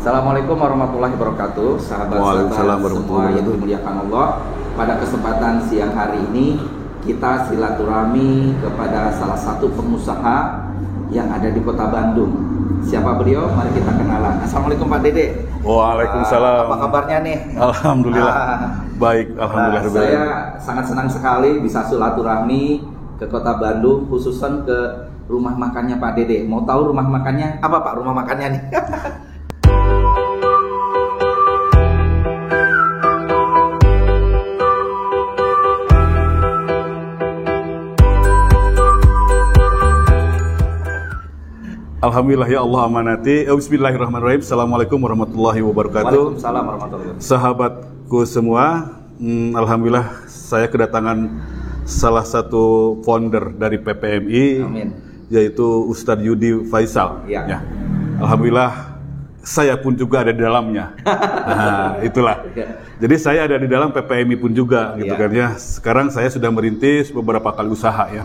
Assalamualaikum warahmatullahi wabarakatuh, sahabat-sahabat semua yang dimuliakan Allah. Pada kesempatan siang hari ini kita silaturahmi kepada salah satu pengusaha yang ada di Kota Bandung. Siapa beliau? Mari kita kenalan. Assalamualaikum Pak Dede. Waalaikumsalam. Apa kabarnya nih? Alhamdulillah. Baik, alhamdulillah. Saya sangat senang sekali bisa silaturahmi ke Kota Bandung, khususan ke rumah makannya Pak Dede. Mau tahu rumah makannya apa Pak? Rumah makannya nih. Alhamdulillah ya Allah amanati. Bismillahirrahmanirrahim. Assalamualaikum warahmatullahi wabarakatuh. Waalaikumsalam warahmatullahi wabarakatuh. Sahabatku semua, alhamdulillah saya kedatangan salah satu founder dari PPMI. Amin. Yaitu Ustadz Yudi Faisal. Ya. Alhamdulillah saya pun juga ada di dalamnya. Nah, itulah. Jadi saya ada di dalam PPMI pun juga gitu kan ya. Sekarang saya sudah merintis beberapa kali usaha ya.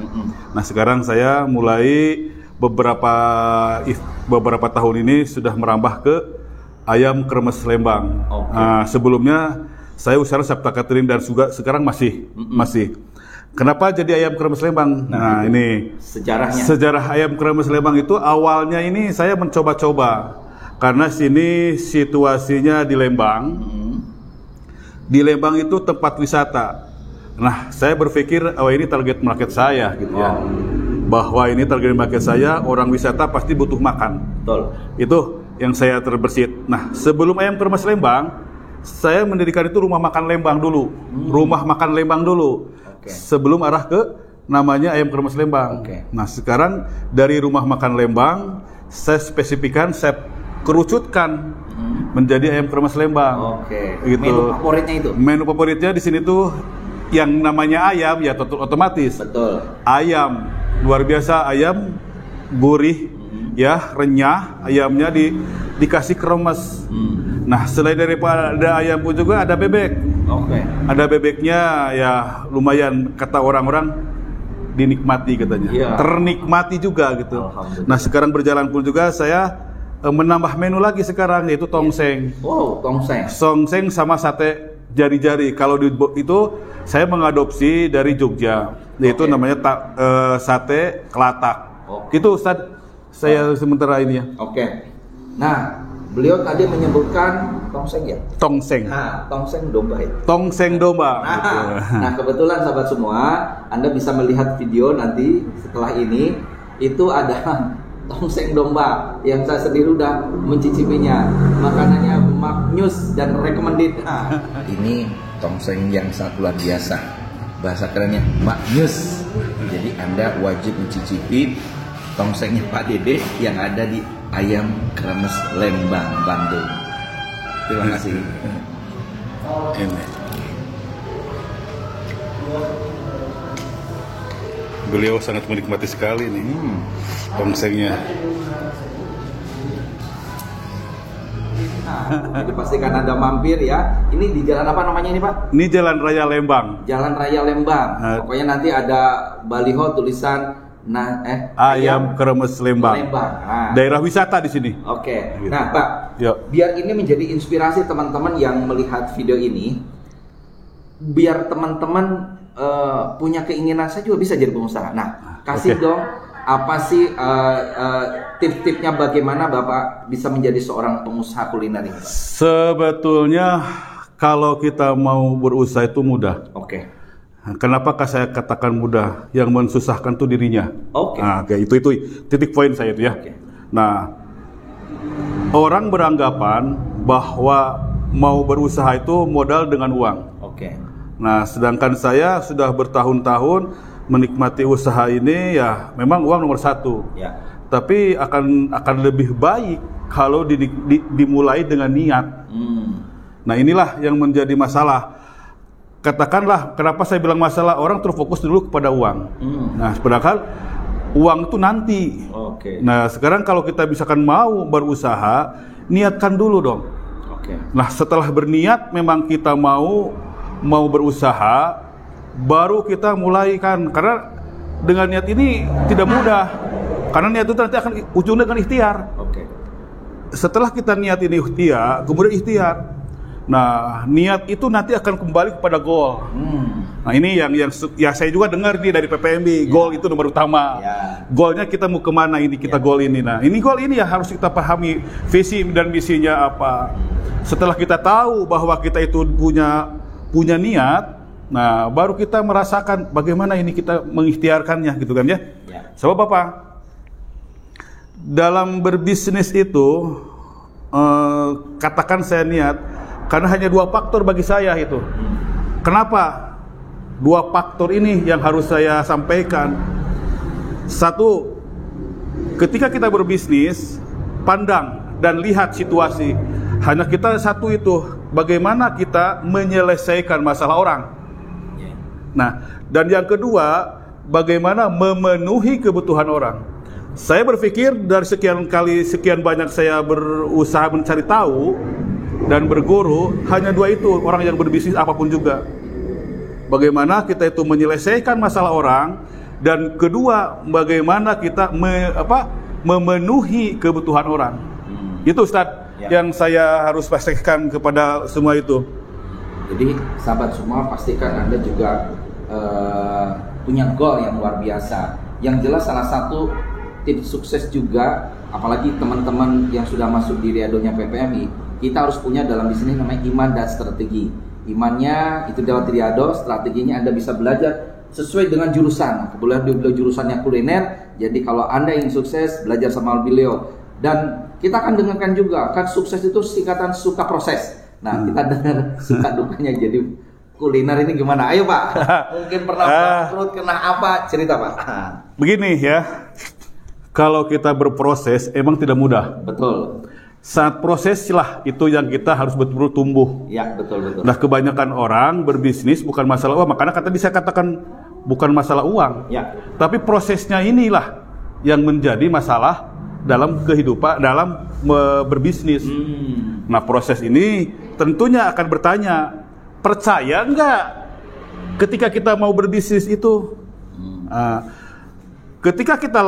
Nah, sekarang saya mulai beberapa tahun ini sudah merambah ke ayam kremes Lembang. Nah, sebelumnya saya usaha Sabta Catering dan juga sekarang masih. Kenapa jadi ayam kremes Lembang? Nah, ini sejarahnya. Sejarah ayam kremes Lembang itu awalnya ini saya mencoba-coba karena sini situasinya di Lembang. Di Lembang itu tempat wisata. Nah, saya berpikir ini target market saya gitu ya. Bahwa ini target market saya, orang wisata pasti butuh makan. Betul. Itu yang saya terbersit. Nah, sebelum ayam kremes Lembang, saya mendirikan itu rumah makan Lembang dulu. Rumah makan Lembang dulu. Sebelum arah ke namanya ayam kremes Lembang. Nah, sekarang dari rumah makan Lembang, saya spesifikkan, saya kerucutkan menjadi ayam kremes Lembang. Gitu. Menu favoritnya itu? Menu favoritnya di sini tuh yang namanya ayam ya otomatis. Betul. Ayam luar biasa, ayam gurih ya, renyah, ayamnya dikasih kremes. Nah, selain daripada ayam pun juga ada bebek. Ada bebeknya ya lumayan, kata orang-orang dinikmati katanya. Ternikmati juga gitu. Nah, sekarang berjalan pun juga saya menambah menu lagi sekarang, yaitu tongseng. Tongseng sama sate jari-jari. Kalau itu saya mengadopsi dari Jogja, yaitu namanya sate kelatak. Itu Ustaz, saya sementara ini ya. Nah, beliau tadi menyebutkan tongseng ya? Tongseng. Nah, tongseng domba ya? Tongseng domba. Nah, kebetulan sahabat semua, Anda bisa melihat video nanti setelah ini. Itu ada tongseng domba yang saya sendiri udah mencicipinya. Makanannya maknyus dan recommended. Ini tongseng yang sangat luar biasa. Bahasa kerennya maknyus. Jadi Anda wajib mencicipi tongsengnya Pak Dede yang ada di ayam kremes Lembang, Bandung. Terima kasih. Beliau sangat menikmati sekali nih tongsengnya. Jadi pastikan Anda mampir ya. Ini di jalan apa namanya ini Pak? Ini Jalan Raya Lembang. Jalan Raya Lembang. Pokoknya nanti ada baliho tulisan ayam kremes Lembang. Daerah wisata di sini. Gitu. Nah Pak, biar ini menjadi inspirasi teman-teman yang melihat video ini, biar teman-teman punya keinginan, saya juga bisa jadi pengusaha. Nah, kasih dong apa sih tips-tipsnya bagaimana Bapak bisa menjadi seorang pengusaha kuliner ini? Sebetulnya kalau kita mau berusaha itu mudah. Kenapakah saya katakan mudah? Yang mensusahkan tuh dirinya. Nah, itu titik poin saya itu ya. Nah, orang beranggapan bahwa mau berusaha itu modal dengan uang. Nah, sedangkan saya sudah bertahun-tahun menikmati usaha ini ya, memang uang nomor satu. Tapi akan lebih baik kalau dimulai dengan niat. Nah, inilah yang menjadi masalah. Katakanlah, kenapa saya bilang masalah, orang terfokus dulu kepada uang. Nah, padahal uang itu nanti. Nah, sekarang kalau kita misalkan mau berusaha, niatkan dulu dong. Nah, setelah berniat memang kita mau berusaha, baru kita mulai kan. Karena dengan niat ini tidak mudah. Karena niat itu nanti akan ujungnya dengan ikhtiar. setelah kita niat ini ikhtiar, kemudian ikhtiar. Nah, niat itu nanti akan kembali kepada goal. Nah, ini yang saya juga dengar nih dari PPMI, goal itu nomor utama. Goalnya kita mau kemana ini, kita goal ini. Nah, ini goal ini yang harus kita pahami, visi dan misinya apa. Setelah kita tahu bahwa kita itu punya niat, nah baru kita merasakan bagaimana ini kita mengikhtiarkannya, gitu kan ya. Sebab apa? Dalam berbisnis itu, katakan saya niat, karena hanya 2 faktor bagi saya itu. Kenapa? 2 faktor ini yang harus saya sampaikan. 1, ketika kita berbisnis, pandang dan lihat situasi. Hanya kita 1 itu, bagaimana kita menyelesaikan masalah orang. Nah, dan yang kedua, bagaimana memenuhi kebutuhan orang. Saya berpikir dari sekian banyak saya berusaha mencari tahu dan berguru, hanya 2 itu orang yang berbisnis apapun juga. Bagaimana kita itu menyelesaikan masalah orang, dan kedua, bagaimana kita memenuhi kebutuhan orang. Itu Ustadz yang saya harus pastikan kepada semua itu. Jadi sahabat semua, pastikan Anda juga punya goal yang luar biasa. Yang jelas salah satu tips sukses juga, apalagi teman-teman yang sudah masuk di Riadonya PPMI, kita harus punya dalam di sini namanya iman dan strategi. Imannya itu lewat Riado, strateginya Anda bisa belajar sesuai dengan jurusan. Kebetulan beliau jurusannya kuliner, jadi kalau Anda ingin sukses, belajar sama beliau. Dan kita akan dengarkan juga, kan sukses itu singkatan suka proses. Nah, kita dengar suka dukanya jadi kuliner ini gimana? Ayo Pak, mungkin pernah bangkrut, kena apa? Cerita Pak. Begini ya, kalau kita berproses emang tidak mudah. Betul. Saat proses lah itu yang kita harus betul-betul tumbuh. Ya, betul. Nah, kebanyakan orang berbisnis bukan masalah uang, makanya bisa katakan bukan masalah uang. Ya. Tapi prosesnya inilah yang menjadi masalah dalam kehidupan, dalam berbisnis. Nah, proses ini tentunya akan bertanya, percaya nggak ketika kita mau berbisnis itu? Ketika kita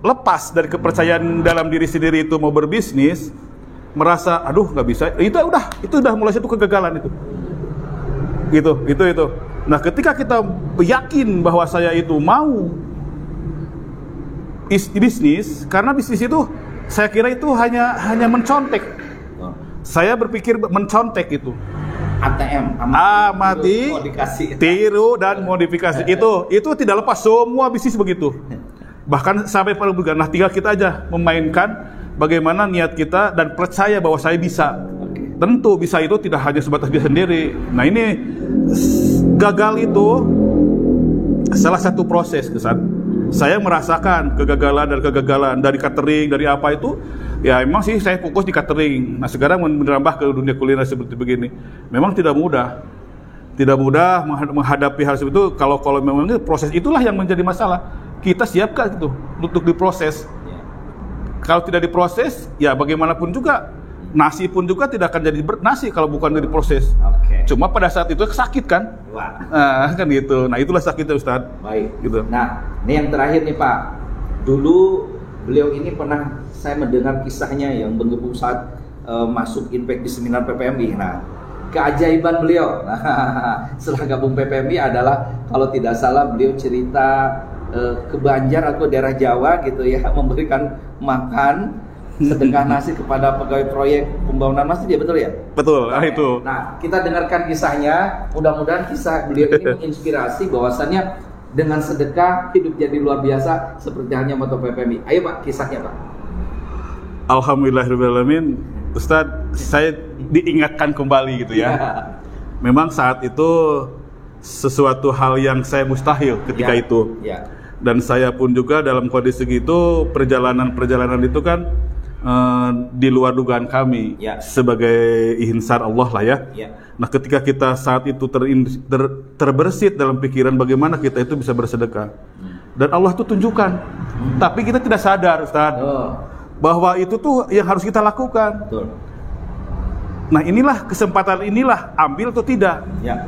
lepas dari kepercayaan dalam diri sendiri itu mau berbisnis, merasa aduh nggak bisa, itu udah mulai satu kegagalan itu. Gitu. Nah, ketika kita yakin bahwa saya itu mau bisnis, karena bisnis itu saya kira itu hanya mencontek. Saya berpikir mencontek itu. ATM, amati, tiru dan modifikasi. Itu tidak lepas, semua bisnis begitu. Bahkan sampai pada bukan. Nah, tinggal kita aja memainkan bagaimana niat kita dan percaya bahwa saya bisa. Tentu bisa itu tidak hanya sebatas dia sendiri. Nah, ini gagal itu salah satu proses kesan. Saya merasakan kegagalan dari catering, dari apa itu. Ya memang sih saya fokus di catering. Nah, sekarang merambah ke dunia kuliner seperti begini. Memang tidak mudah. Tidak mudah menghadapi hal seperti itu. Kalau memang proses itulah yang menjadi masalah. Kita siapkan itu untuk diproses. Kalau tidak diproses, ya bagaimanapun juga nasi pun juga tidak akan jadi nasi kalau bukan diproses. Cuma pada saat itu sakit kan? Kan gitu. Nah, itulah sakitnya Ustadz. Baik. Gitu. Nah, ini yang terakhir nih Pak. Dulu beliau ini pernah saya mendengar kisahnya yang menggebu saat masuk Impact di seminar PPMI. Nah, keajaiban beliau. Nah, setelah gabung PPMI adalah kalau tidak salah beliau cerita ke Banjar atau daerah Jawa gitu ya, memberikan makan sedekah nasi kepada pegawai proyek pembangunan masjid, ya betul ya? Betul, itu. Nah, kita dengarkan kisahnya. Mudah-mudahan kisah beliau ini menginspirasi bahwasannya dengan sedekah hidup jadi luar biasa seperti halnya moto PPMI. Ayo Pak, kisahnya Pak. Alhamdulillahirrahmanirrahim. Ustadz, saya diingatkan kembali gitu ya. Memang saat itu sesuatu hal yang saya mustahil ketika itu. Dan saya pun juga dalam kondisi gitu, perjalanan itu kan di luar dugaan kami sebagai ihsan Allah lah ya. Nah, ketika kita saat itu terbersit dalam pikiran bagaimana kita itu bisa bersedekah, dan Allah tuh tunjukkan, tapi kita tidak sadar Ustaz bahwa itu tuh yang harus kita lakukan. Nah, inilah kesempatan ambil atau tidak.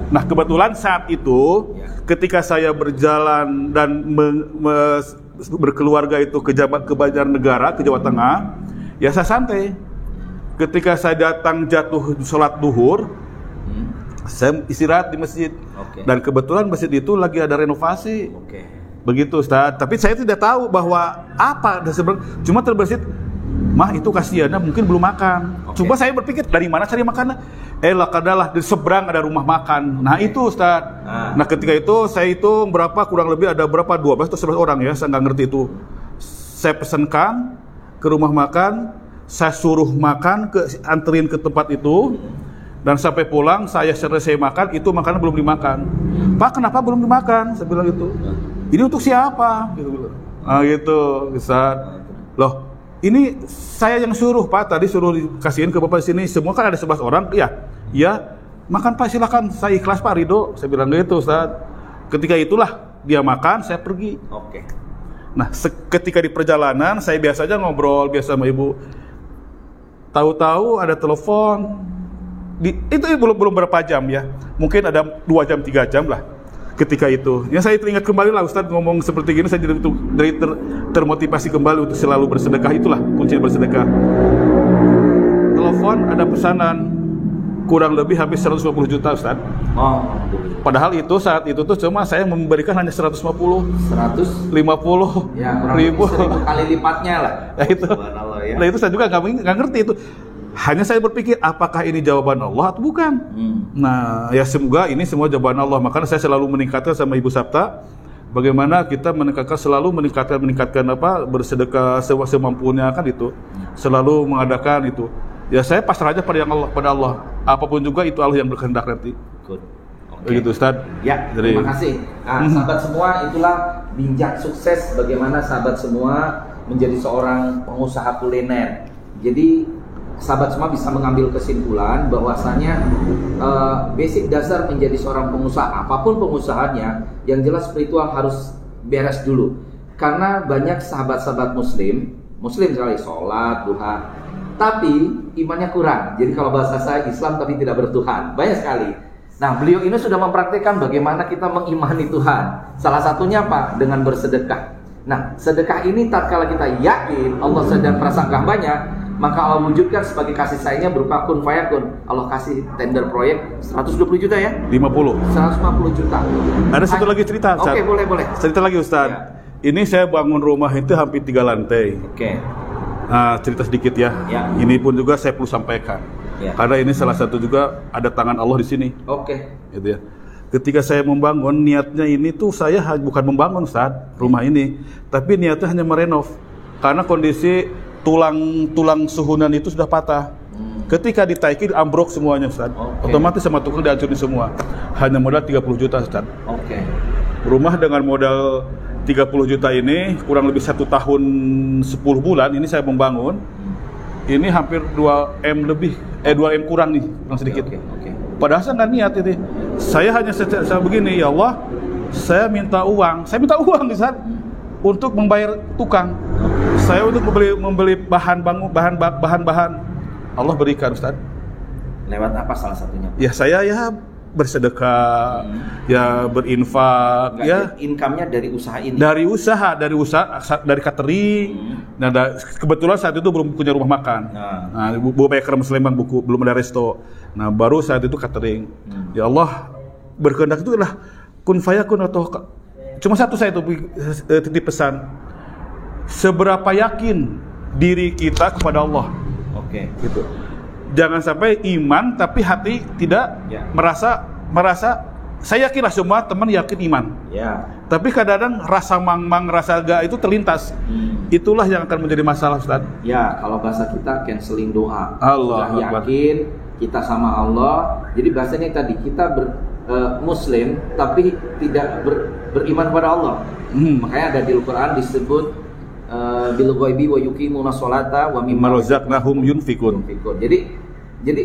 Nah, kebetulan saat itu ketika saya berjalan dan berkeluarga itu ke Banjarnegara, ke Jawa Tengah, ya saya santai. ketika saya datang jatuh sholat duhur, saya istirahat di masjid. Dan kebetulan masjid itu lagi ada renovasi. Begitu Ustaz. Tapi saya tidak tahu bahwa apa dan sebenarnya cuma terbersit, mah itu kasihannya mungkin belum makan. Coba saya berpikir dari mana cari makanan? Kadalah di seberang ada rumah makan. Nah itu Ustaz. Nah ketika itu saya hitung berapa, kurang lebih ada berapa, 12 atau 11 orang ya, saya nggak ngerti itu. Saya pesankan ke rumah makan, saya suruh makan, anterin ke tempat itu. Dan sampai pulang saya selesai makan, itu makanan belum dimakan. Pak, kenapa belum dimakan? Saya bilang gitu. Ini untuk siapa? Gitu. Nah gitu, Ustaz. Loh, ini saya yang suruh Pak, tadi suruh dikasihin ke Bapak sini. Semua kan ada 11 orang, ya. Makan Pak, silakan. Saya ikhlas Pak, ridho. Saya bilang gitu, Ustaz. Ketika itulah dia makan, saya pergi. Nah, ketika di perjalanan, saya biasa aja ngobrol biasa sama ibu. Tahu-tahu ada telepon. Itu belum berapa jam ya, mungkin ada 2 jam 3 jam lah ketika itu. Yang saya teringat kembali lah Ustadz ngomong seperti gini, saya jadi termotivasi kembali untuk selalu bersedekah. Itulah kunci bersedekah. Telepon ada pesanan kurang lebih habis 150 juta Ustadz. Padahal itu saat itu tuh cuma saya memberikan hanya 150 ya, ribu kali lipatnya lah. Nah itu, nah itu saya juga nggak ngerti itu. Hanya saya berpikir, apakah ini jawaban Allah atau bukan? Nah, ya semoga ini semua jawaban Allah. Makanya saya selalu meningkatkan sama Ibu Sapta, bagaimana kita selalu meningkatkan apa, bersedekah semampunya kan itu. Selalu mengadakan itu. Ya saya pasrah aja pada Allah. Apapun juga itu Allah yang berkehendak nanti. Begitu Ustaz. Ya, terima kasih. Nah, sahabat semua, itulah bincang sukses bagaimana sahabat semua menjadi seorang pengusaha kuliner. Jadi sahabat semua bisa mengambil kesimpulan bahwasanya basic dasar menjadi seorang pengusaha, apapun pengusahanya, yang jelas spiritual harus beres dulu. Karena banyak sahabat-sahabat muslim sekali sholat, duha, tapi imannya kurang. Jadi kalau bahasa saya Islam tapi tidak bertuhan, banyak sekali. Nah, beliau ini sudah mempraktikkan bagaimana kita mengimani Tuhan. Salah satunya apa? Dengan bersedekah. Nah, sedekah ini tatkala kita yakin Allah sedang prasangka banyak, maka Allah wujudkan sebagai kasih sayangnya berupa kun fayakun. Allah kasih tender proyek 120 juta ya? 150 juta. Ada satu lagi cerita Ustaz. Oke, boleh. Cerita lagi Ustaz. Ya. Ini saya bangun rumah itu hampir 3 lantai. Nah, cerita sedikit ya. Ini pun juga saya perlu sampaikan. Karena ini salah satu juga ada tangan Allah di sini. Gitu ya. Ketika saya membangun, niatnya ini tuh saya bukan membangun Ustaz, rumah ini, tapi niatnya hanya merenov. Karena kondisi tulang suhunan itu sudah patah. Ketika ditaiki ambruk semuanya Ustaz. Otomatis sama tukang dihancurin semua. Hanya modal 30 juta Ustaz. Rumah dengan modal 30 juta ini kurang lebih 1 tahun 10 bulan ini saya membangun. Ini hampir 2M lebih, 2M kurang nih, kurang sedikit. Padahal saya nggak niat ini. Saya hanya saya begini, ya Allah, saya minta uang Ustaz, untuk membayar tukang. Saya untuk membeli bahan. Allah berikan Ustaz. Lewat apa salah satunya? Ya saya bersedekah, ya berinfak. Income-nya dari usaha ini. Dari catering. Nah, kebetulan saat itu belum punya rumah makan. Nah, Bu Baker Sleman belum ada resto. Nah, baru saat itu catering. Ya Allah, berkehendak itu adalah kun fayakun atau cuma satu saya itu titip pesan. Seberapa yakin diri kita kepada Allah. Gitu. Jangan sampai iman tapi hati tidak merasa saya yakinlah semua teman yakin iman. Tapi kadang-kadang rasa mang-mang, rasa gak itu terlintas. Itulah yang akan menjadi masalah Ustaz. Ya, kalau bahasa kita canceling doa. Allah yakin kita sama Allah. Jadi bahasanya tadi kita Muslim tapi tidak beriman pada Allah. Makanya ada di Al-Quran disebut bil ghaibi wa yuqimuna sholata wa mimma razaqnahum yunfikun. Jadi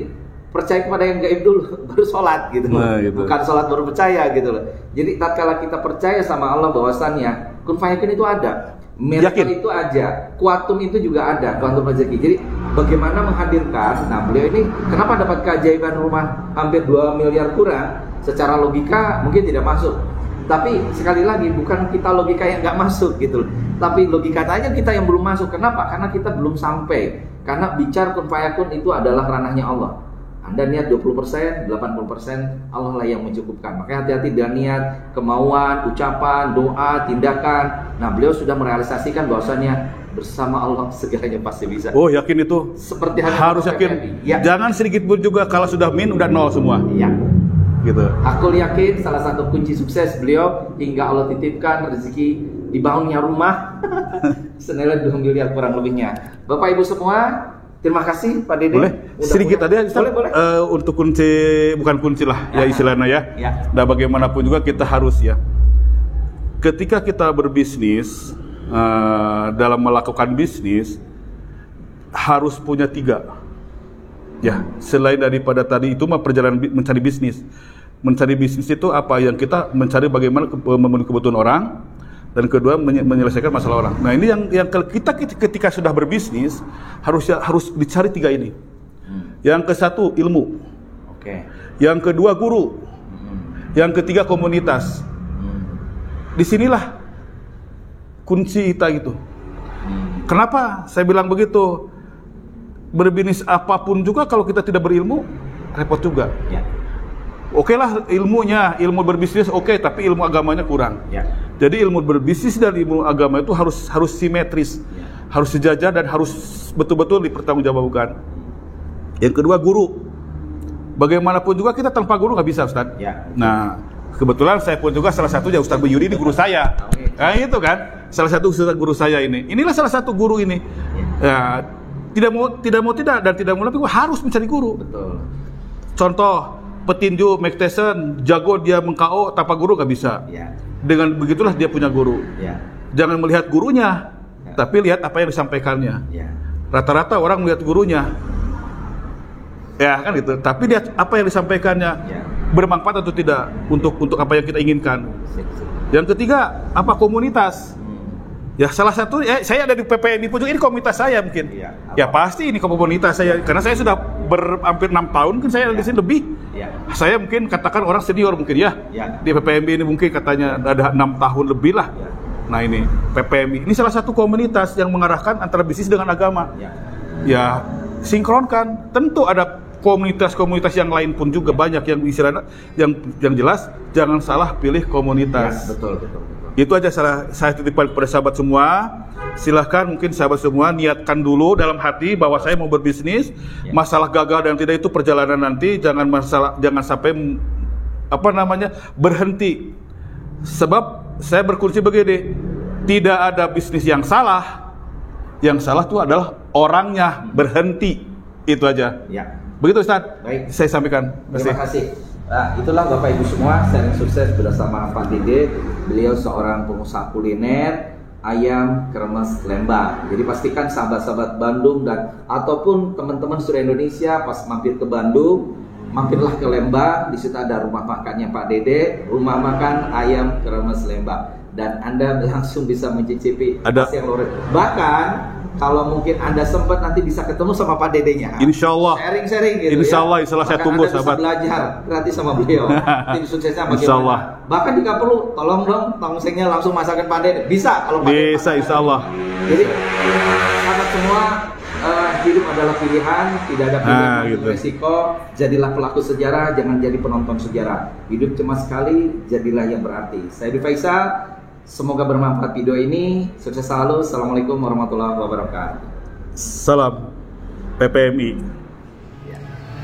percaya kepada yang gaib dulu baru sholat gitu. Bukan sholat baru percaya gitu loh. Jadi tatkala kita percaya sama Allah bahwasannya kun fayakun itu ada, miracle itu ada, kuantum itu juga ada, kuantum rezeki. Jadi bagaimana menghadirkan? Nah, beliau ini kenapa dapat keajaiban rumah hampir 2 miliar kurang? Secara logika mungkin tidak masuk. Tapi sekali lagi bukan kita logika yang nggak masuk gitu loh. Tapi logika aja kita yang belum masuk. Kenapa? Karena kita belum sampai Karena bicara kun fayakun itu adalah ranahnya Allah. Anda niat 20%, 80% Allah lah yang mencukupkan. Makanya hati-hati dengan niat, kemauan, ucapan, doa, tindakan. Nah, beliau sudah merealisasikan bahwasannya bersama Allah segalanya pasti bisa. Oh, yakin itu? Seperti harus yakin. Ya. Jangan sedikit pun juga kalau sudah min udah nol semua. Iya. Gitu. Aku yakin salah satu kunci sukses beliau hingga Allah titipkan rezeki dibangunnya rumah senilai 2 miliar kurang lebihnya. Bapak Ibu semua, terima kasih Pak Dede. Boleh sedikit aja boleh. Untuk kunci, bukan kunci lah ya istilahnya ya. Nah, bagaimanapun juga kita harus ya, ketika kita berbisnis, dalam melakukan bisnis harus punya 3 ya, selain daripada tadi itu mah perjalanan mencari bisnis. Mencari bisnis itu apa? Yang kita mencari bagaimana memenuhi kebutuhan orang, dan kedua menyelesaikan masalah orang. Nah, ini yang kita ketika sudah berbisnis harus dicari 3 ini. Yang ke satu ilmu. Yang kedua guru. Yang ketiga komunitas. Disinilah kunci kita itu. Kenapa saya bilang begitu? Berbisnis apapun juga kalau kita tidak berilmu, repot juga. Oke lah ilmunya, ilmu berbisnis oke, tapi ilmu agamanya kurang. Jadi ilmu berbisnis dan ilmu agama itu harus simetris, harus sejajar dan harus betul-betul dipertanggungjawabkan. Yang kedua guru. Bagaimanapun juga kita tanpa guru nggak bisa, Ustaz. Nah, kebetulan saya pun juga salah satunya Ustaz Buyuri ini guru saya. Nah itu kan, salah satu Ustaz guru saya ini. Inilah salah satu guru ini. Ya, tidak mau tapi harus mencari guru. Betul. Contoh petinju Mike Tyson jago dia meng-KO tanpa guru nggak bisa. Dengan begitulah dia punya guru. Jangan melihat gurunya, tapi lihat apa yang disampaikannya. Rata-rata orang melihat gurunya, ya kan gitu. Tapi lihat apa yang disampaikannya, bermanfaat atau tidak untuk apa yang kita inginkan. Yang ketiga, apa komunitas? Ya salah satu, saya ada di PPMI pun juga, ini komunitas saya mungkin. Ya pasti ini komunitas saya, karena saya sudah hampir 6 tahun kan saya di sini lebih. Saya mungkin katakan orang senior mungkin ya. Di PPMI ini mungkin katanya ada 6 tahun lebih lah. Nah ini PPMI, ini salah satu komunitas yang mengarahkan antara bisnis dengan agama. Ya sinkronkan, tentu ada komunitas-komunitas yang lain pun juga banyak yang istilahnya yang jelas jangan salah pilih komunitas. Betul. Itu aja saya titipkan kepada sahabat semua. Silahkan mungkin sahabat semua niatkan dulu dalam hati bahwa saya mau berbisnis. Masalah gagal dan tidak itu perjalanan nanti, jangan sampai berhenti. Sebab saya berkunci begini, tidak ada bisnis yang salah. Yang salah itu adalah orangnya berhenti. Itu aja. Begitu Ustaz. Baik. Saya sampaikan. Terima kasih. Nah, itulah Bapak Ibu semua, sharing sukses bersama Pak Dede. Beliau seorang pengusaha kuliner ayam kremes Lembang. Jadi pastikan sahabat-sahabat Bandung dan ataupun teman-teman seluruh Indonesia pas mampir ke Bandung, mampirlah ke Lembang. Di situ ada rumah makannya Pak Dede, rumah makan ayam kremes Lembang. Dan Anda langsung bisa mencicipi nasi yang luar biasa. Bahkan kalau mungkin Anda sempat nanti bisa ketemu sama Pak Dedenya. Insya Allah. Sharing gitu. Insya Allah, saya tunggu sahabat. Anda bisa belajar gratis sama beliau. Tim suksesnya bagaimana. Insya Allah. Bahkan jika perlu, tolong dong tongsengnya langsung masakin Pak Dede. Bisa kalau Pak Dede. Bisa, Insya Allah. Jadi sahabat semua, hidup adalah pilihan, tidak ada pilihan gitu. Resiko. Jadilah pelaku sejarah, jangan jadi penonton sejarah. Hidup cuma sekali, jadilah yang berarti. Saya Di Faisal. Semoga bermanfaat video ini. Sukses selalu. Assalamualaikum warahmatullahi wabarakatuh. Salam PPMI.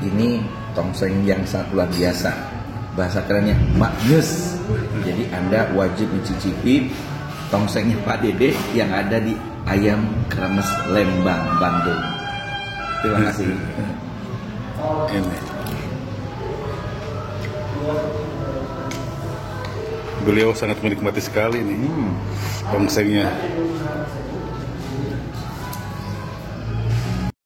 Ini tongseng yang sangat luar biasa. Bahasa kerennya maknyus. Jadi Anda wajib mencicipi tongsengnya Pak Dede yang ada di Ayam Kremes Lembang, Bandung. Terima kasih. Beliau sangat menikmati sekali nih tongsengnya.